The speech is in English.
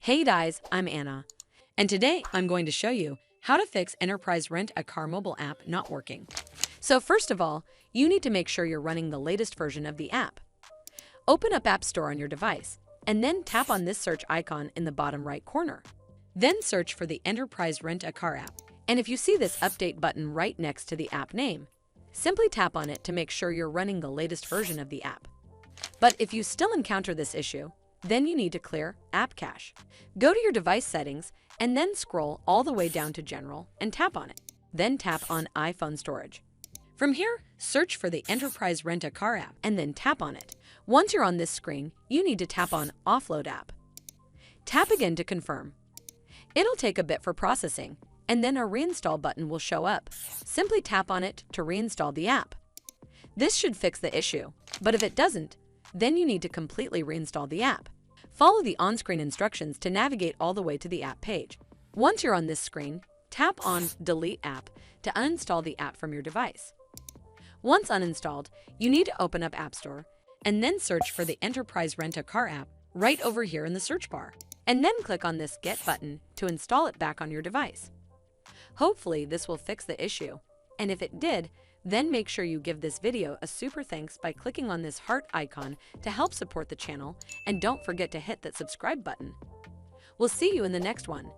Hey guys, I'm Anna, and today I'm going to show you how to fix Enterprise Rent-A-Car mobile app not working. So first of all, you need to make sure you're running the latest version of the app. Open up App Store on your device, and then tap on this search icon in the bottom right corner. Then search for the Enterprise Rent-A-Car app, and if you see this update button right next to the app name, simply tap on it to make sure you're running the latest version of the app. But if you still encounter this issue, then you need to clear App Cache. Go to your device settings and then scroll all the way down to General and tap on it. Then tap on iPhone Storage. From here, search for the Enterprise Rent-A-Car app and then tap on it. Once you're on this screen, you need to tap on Offload App. Tap again to confirm. It'll take a bit for processing, and then a Reinstall button will show up. Simply tap on it to reinstall the app. This should fix the issue, but if it doesn't, then you need to completely reinstall the app. Follow the on-screen instructions to navigate all the way to the app page. Once you're on this screen, tap on Delete App to uninstall the app from your device. Once uninstalled, you need to open up App Store and then search for the Enterprise Rent-A-Car app right over here in the search bar, and then click on this Get button to install it back on your device. Hopefully, this will fix the issue, and if it did, then make sure you give this video a super thanks by clicking on this heart icon to help support the channel, and don't forget to hit that subscribe button. We'll see you in the next one.